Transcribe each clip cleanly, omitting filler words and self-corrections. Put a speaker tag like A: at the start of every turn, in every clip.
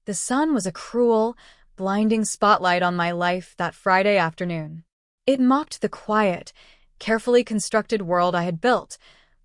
A: The sun was a cruel, blinding spotlight on my life that Friday afternoon. It mocked the quiet, carefully constructed world I had built,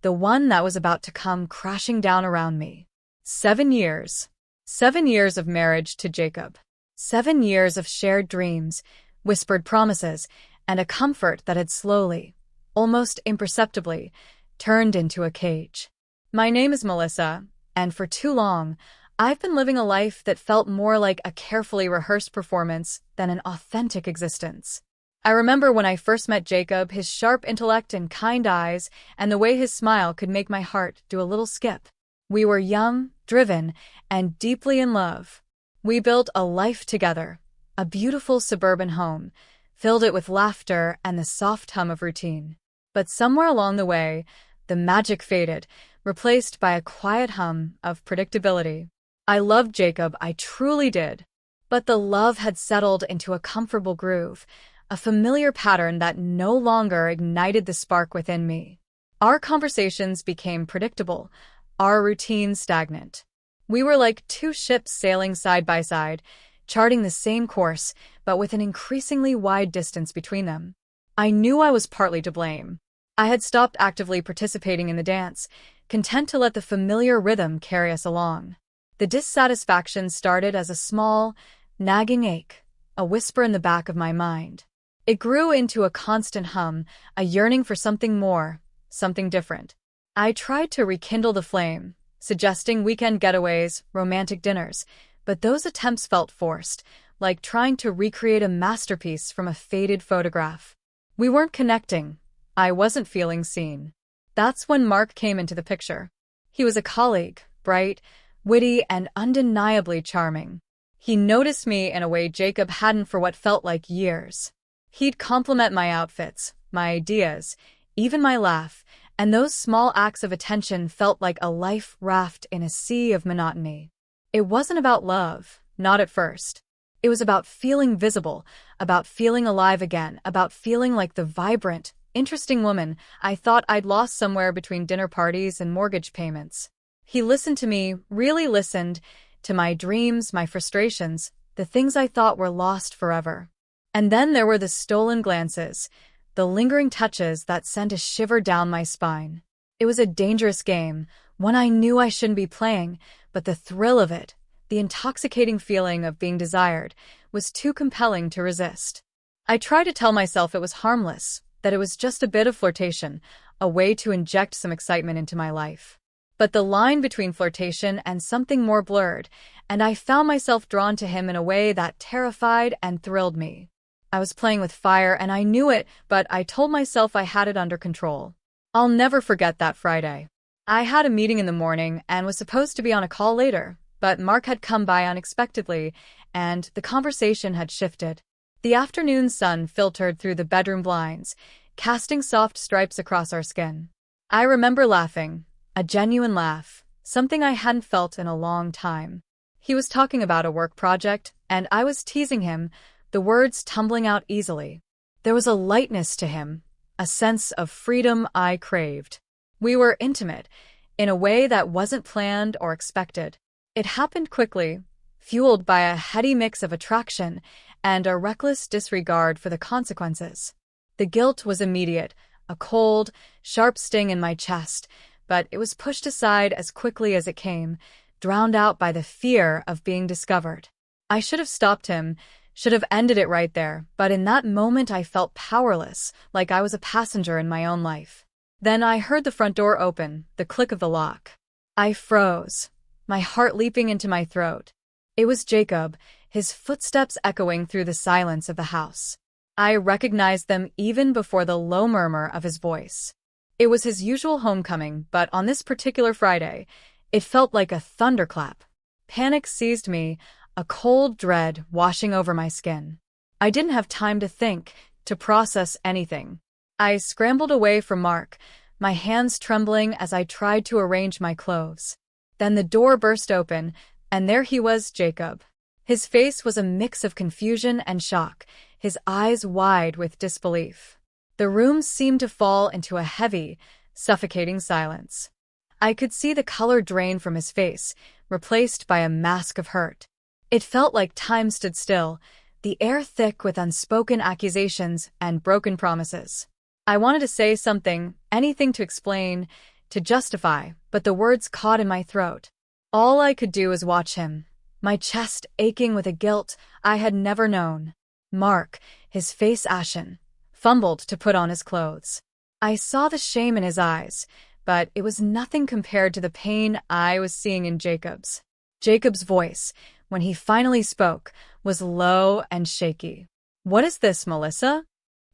A: the one that was about to come crashing down around me. 7 years. 7 years of marriage to Jacob. 7 years of shared dreams, whispered promises, and a comfort that had slowly, almost imperceptibly, turned into a cage. My name is Melissa, and for too long, I've been living a life that felt more like a carefully rehearsed performance than an authentic existence. I remember when I first met Jacob, his sharp intellect and kind eyes, and the way his smile could make my heart do a little skip. We were young, driven, and deeply in love. We built a life together, a beautiful suburban home, filled it with laughter and the soft hum of routine. But somewhere along the way, the magic faded, replaced by a quiet hum of predictability. I loved Jacob, I truly did. But the love had settled into a comfortable groove, a familiar pattern that no longer ignited the spark within me. Our conversations became predictable, our routine stagnant. We were like two ships sailing side by side, charting the same course, but with an increasingly wide distance between them. I knew I was partly to blame. I had stopped actively participating in the dance, content to let the familiar rhythm carry us along. The dissatisfaction started as a small, nagging ache, a whisper in the back of my mind. It grew into a constant hum, a yearning for something more, something different. I tried to rekindle the flame, suggesting weekend getaways, romantic dinners, but those attempts felt forced, like trying to recreate a masterpiece from a faded photograph. We weren't connecting. I wasn't feeling seen. That's when Mark came into the picture. He was a colleague, bright, witty, and undeniably charming. He noticed me in a way Jacob hadn't for what felt like years. He'd compliment my outfits, my ideas, even my laugh, and those small acts of attention felt like a life raft in a sea of monotony. It wasn't about love, not at first. It was about feeling visible, about feeling alive again, about feeling like the vibrant, interesting woman I thought I'd lost somewhere between dinner parties and mortgage payments. He listened to me, really listened, to my dreams, my frustrations, the things I thought were lost forever. And then there were the stolen glances, the lingering touches that sent a shiver down my spine. It was a dangerous game, one I knew I shouldn't be playing, but the thrill of it, the intoxicating feeling of being desired, was too compelling to resist. I tried to tell myself it was harmless, that it was just a bit of flirtation, a way to inject some excitement into my life. But the line between flirtation and something more blurred, and I found myself drawn to him in a way that terrified and thrilled me. I was playing with fire and I knew it, but I told myself I had it under control. I'll never forget that Friday. I had a meeting in the morning and was supposed to be on a call later, but Mark had come by unexpectedly, and the conversation had shifted. The afternoon sun filtered through the bedroom blinds, casting soft stripes across our skin. I remember laughing, a genuine laugh, something I hadn't felt in a long time. He was talking about a work project, and I was teasing him, the words tumbling out easily. There was a lightness to him, a sense of freedom I craved. We were intimate, in a way that wasn't planned or expected. It happened quickly, fueled by a heady mix of attraction and a reckless disregard for the consequences. The guilt was immediate, a cold, sharp sting in my chest, but it was pushed aside as quickly as it came, drowned out by the fear of being discovered. I should have stopped him, should have ended it right there, but in that moment I felt powerless, like I was a passenger in my own life. Then I heard the front door open, the click of the lock. I froze, my heart leaping into my throat. It was Jacob, his footsteps echoing through the silence of the house. I recognized them even before the low murmur of his voice. It was his usual homecoming, but on this particular Friday, it felt like a thunderclap. Panic seized me, a cold dread washing over my skin. I didn't have time to think, to process anything. I scrambled away from Mark, my hands trembling as I tried to arrange my clothes. Then the door burst open, and there he was, Jacob. His face was a mix of confusion and shock, his eyes wide with disbelief. The room seemed to fall into a heavy, suffocating silence. I could see the color drain from his face, replaced by a mask of hurt. It felt like time stood still, the air thick with unspoken accusations and broken promises. I wanted to say something, anything to explain, to justify, but the words caught in my throat. All I could do was watch him, my chest aching with a guilt I had never known. Mark, his face ashen, fumbled to put on his clothes. I saw the shame in his eyes, but it was nothing compared to the pain I was seeing in Jacob's. Jacob's voice, when he finally spoke, was low and shaky. "What is this, Melissa?"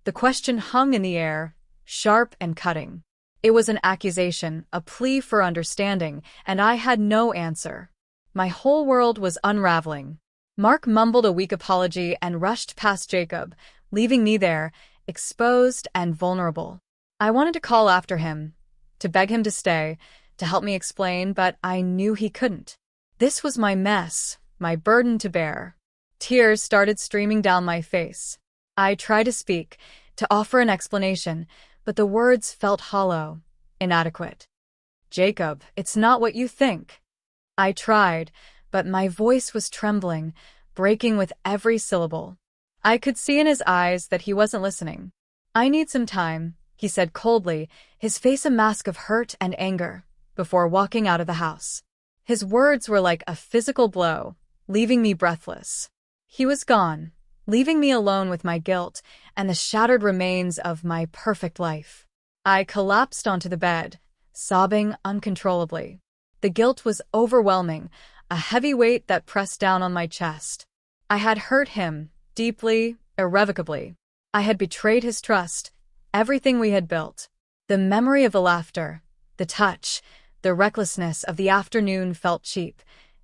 A: The question hung in the air, sharp and cutting. It was an accusation, a plea for understanding, and I had no answer. My whole world was unraveling. Mark mumbled a weak apology and rushed past Jacob, leaving me there, exposed and vulnerable. I wanted to call after him, to beg him to stay, to help me explain, but I knew he couldn't. This was my mess, my burden to bear. Tears started streaming down my face. I tried to speak, to offer an explanation, but the words felt hollow, inadequate. "Jacob, it's not what you think." I tried, but my voice was trembling, breaking with every syllable. I could see in his eyes that he wasn't listening. "I need some time," he said coldly, his face a mask of hurt and anger, before walking out of the house. His words were like a physical blow, leaving me breathless. He was gone, leaving me alone with my guilt and the shattered remains of my perfect life. I collapsed onto the bed, sobbing uncontrollably. The guilt was overwhelming, a heavy weight that pressed down on my chest. I had hurt him, deeply, irrevocably. I had betrayed his trust, everything we had built. The memory of the laughter, the touch, the recklessness of the afternoon felt cheap,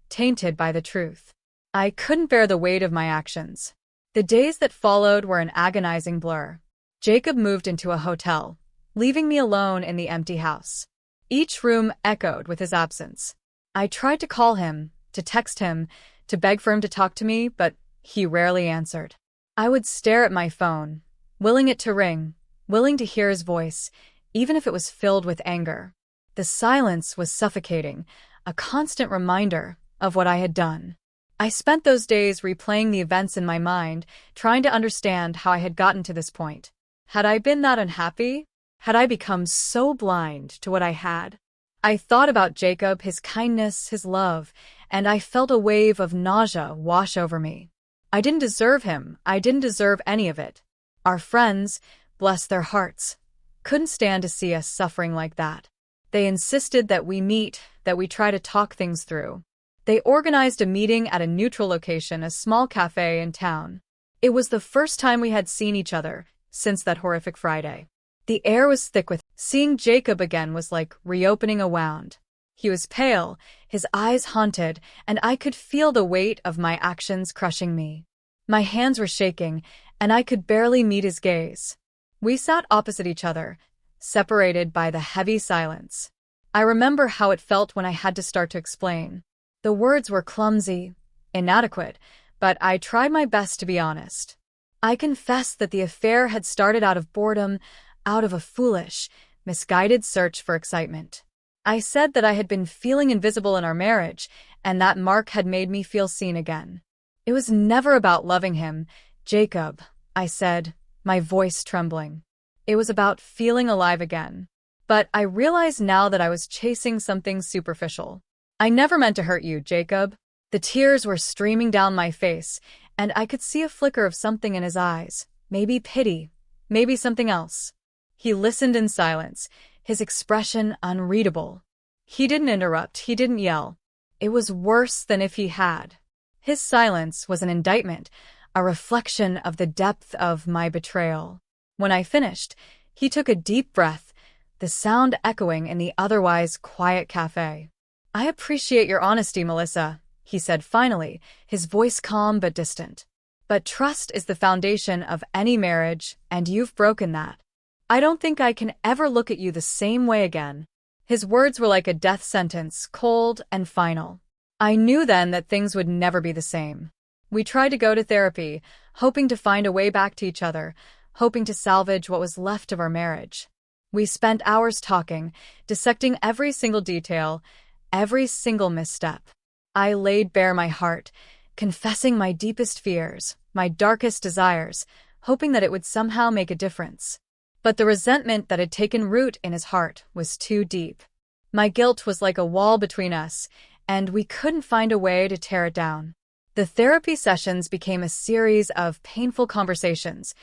A: tainted by the truth. I couldn't bear the weight of my actions. The days that followed were an agonizing blur. Jacob moved into a hotel, leaving me alone in the empty house. Each room echoed with his absence. I tried to call him, to text him, to beg for him to talk to me, but he rarely answered. I would stare at my phone, willing it to ring, willing to hear his voice, even if it was filled with anger. The silence was suffocating, a constant reminder of what I had done. I spent those days replaying the events in my mind, trying to understand how I had gotten to this point. Had I been that unhappy? Had I become so blind to what I had? I thought about Jacob, his kindness, his love, and I felt a wave of nausea wash over me. I didn't deserve him. I didn't deserve any of it. Our friends, bless their hearts, couldn't stand to see us suffering like that. They insisted that we meet, that we try to talk things through. They organized a meeting at a neutral location, a small cafe in town. It was the first time we had seen each other since that horrific Friday. The air was thick with seeing Jacob again was like reopening a wound. He was pale, his eyes haunted, and I could feel the weight of my actions crushing me. My hands were shaking, and I could barely meet his gaze. We sat opposite each other, separated by the heavy silence. I remember how it felt when I had to start to explain. The words were clumsy, inadequate, but I tried my best to be honest. I confessed that the affair had started out of boredom, out of a foolish, misguided search for excitement. I said that I had been feeling invisible in our marriage, and that Mark had made me feel seen again. It was never about loving him, Jacob, I said, my voice trembling. It was about feeling alive again. But I realized now that I was chasing something superficial. "I never meant to hurt you, Jacob." The tears were streaming down my face, and I could see a flicker of something in his eyes, maybe pity, maybe something else. He listened in silence, his expression unreadable. He didn't interrupt, he didn't yell. It was worse than if he had. His silence was an indictment, a reflection of the depth of my betrayal. When I finished, he took a deep breath, the sound echoing in the otherwise quiet cafe. "I appreciate your honesty, Melissa," he said finally, his voice calm but distant. "But trust is the foundation of any marriage, and you've broken that. I don't think I can ever look at you the same way again." His words were like a death sentence, cold and final. I knew then that things would never be the same. We tried to go to therapy, hoping to find a way back to each other, hoping to salvage what was left of our marriage. We spent hours talking, dissecting every single detail, every single misstep. I laid bare my heart, confessing my deepest fears, my darkest desires, hoping that it would somehow make a difference. But the resentment that had taken root in his heart was too deep. My guilt was like a wall between us, and we couldn't find a way to tear it down. The therapy sessions became a series of painful conversations,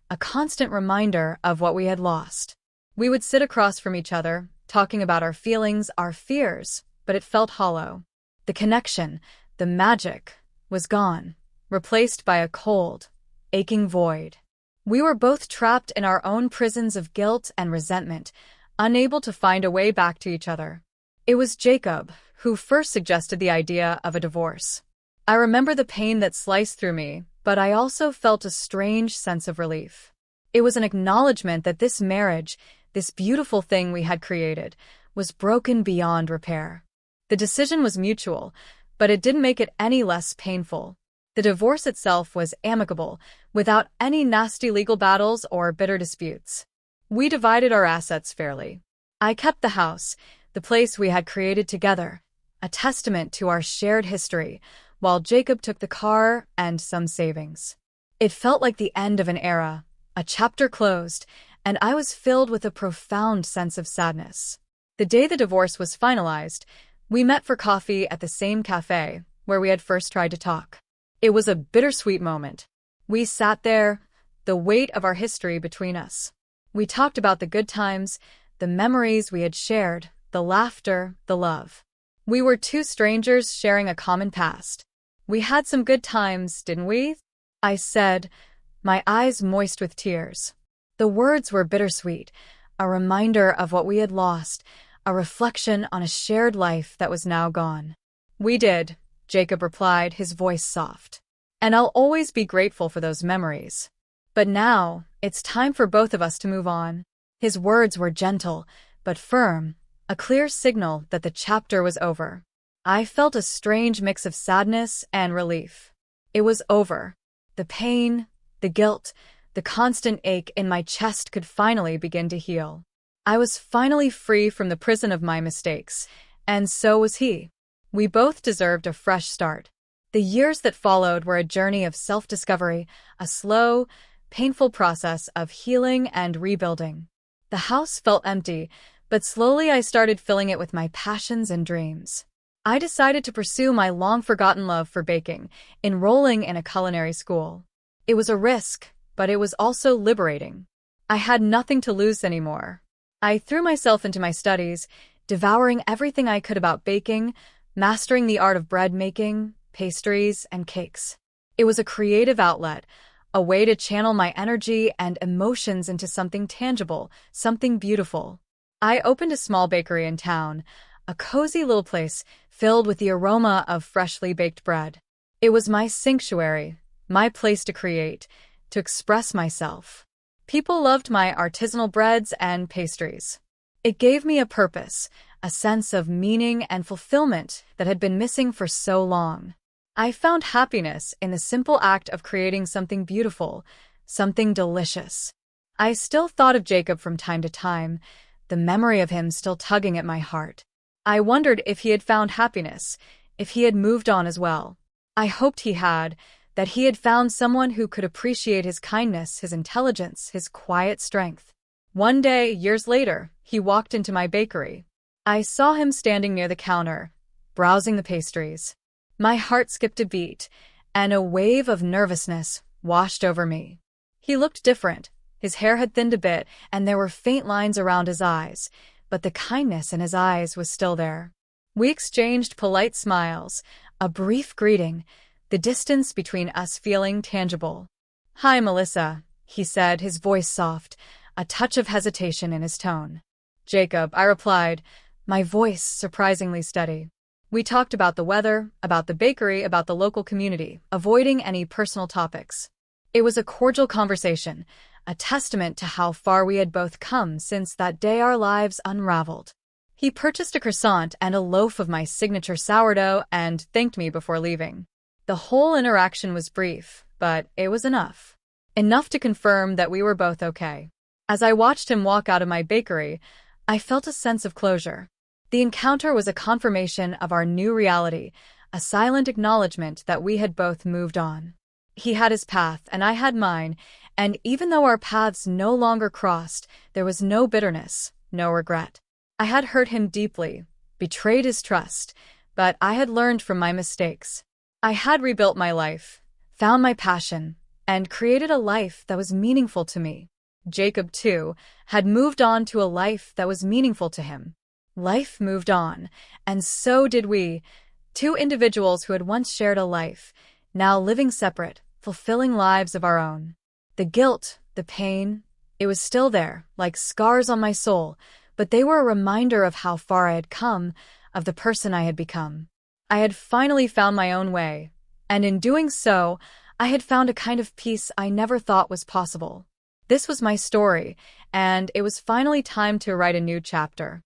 A: a constant reminder of what we had lost. We would sit across from each other, talking about our feelings, our fears, but it felt hollow. The connection, the magic, was gone, replaced by a cold, aching void. We were both trapped in our own prisons of guilt and resentment, unable to find a way back to each other. It was Jacob who first suggested the idea of a divorce. I remember the pain that sliced through me, but I also felt a strange sense of relief. It was an acknowledgement that this marriage, this beautiful thing we had created, was broken beyond repair. The decision was mutual, but it didn't make it any less painful. The divorce itself was amicable, without any nasty legal battles or bitter disputes. We divided our assets fairly. I kept the house, the place we had created together, a testament to our shared history, while Jacob took the car and some savings. It felt like the end of an era, a chapter closed, and I was filled with a profound sense of sadness. The day the divorce was finalized, we met for coffee at the same cafe where we had first tried to talk. It was a bittersweet moment. We sat there, the weight of our history between us. We talked about the good times, the memories we had shared, the laughter, the love. We were two strangers sharing a common past. We had some good times, didn't we? I said, my eyes moist with tears. The words were bittersweet, a reminder of what we had lost, a reflection on a shared life that was now gone. We did, Jacob replied, his voice soft. And I'll always be grateful for those memories. But now, it's time for both of us to move on. His words were gentle, but firm, a clear signal that the chapter was over. I felt a strange mix of sadness and relief. It was over. The pain, the guilt, the constant ache in my chest could finally begin to heal. I was finally free from the prison of my mistakes, and so was he. We both deserved a fresh start. The years that followed were a journey of self-discovery, a slow, painful process of healing and rebuilding. The house felt empty, but slowly I started filling it with my passions and dreams. I decided to pursue my long-forgotten love for baking, enrolling in a culinary school. It was a risk, but it was also liberating. I had nothing to lose anymore. I threw myself into my studies, devouring everything I could about baking, mastering the art of bread making, pastries, and cakes. It was a creative outlet, a way to channel my energy and emotions into something tangible, something beautiful. I opened a small bakery in town, a cozy little place filled with the aroma of freshly baked bread. It was my sanctuary, my place to create, to express myself. People loved my artisanal breads and pastries. It gave me a purpose, a sense of meaning and fulfillment that had been missing for so long. I found happiness in the simple act of creating something beautiful, something delicious. I still thought of Jacob from time to time, the memory of him still tugging at my heart. I wondered if he had found happiness, if he had moved on as well. I hoped he had, that he had found someone who could appreciate his kindness, his intelligence, his quiet strength. One day, years later, he walked into my bakery. I saw him standing near the counter, browsing the pastries. My heart skipped a beat, and a wave of nervousness washed over me. He looked different. His hair had thinned a bit, and there were faint lines around his eyes, but the kindness in his eyes was still there. We exchanged polite smiles, a brief greeting, the distance between us feeling tangible. "Hi, Melissa," he said, his voice soft, a touch of hesitation in his tone. "Jacob," I replied, my voice surprisingly steady. We talked about the weather, about the bakery, about the local community, avoiding any personal topics. It was a cordial conversation, a testament to how far we had both come since that day our lives unraveled. He purchased a croissant and a loaf of my signature sourdough and thanked me before leaving. The whole interaction was brief, but it was enough. Enough to confirm that we were both okay. As I watched him walk out of my bakery, I felt a sense of closure. The encounter was a confirmation of our new reality, a silent acknowledgement that we had both moved on. He had his path, and I had mine, and even though our paths no longer crossed, there was no bitterness, no regret. I had hurt him deeply, betrayed his trust, but I had learned from my mistakes. I had rebuilt my life, found my passion, and created a life that was meaningful to me. Jacob, too, had moved on to a life that was meaningful to him. Life moved on, and so did we, two individuals who had once shared a life, now living separate, fulfilling lives of our own. The guilt, the pain, it was still there, like scars on my soul, but they were a reminder of how far I had come, of the person I had become. I had finally found my own way, and in doing so, I had found a kind of peace I never thought was possible. This was my story, and it was finally time to write a new chapter.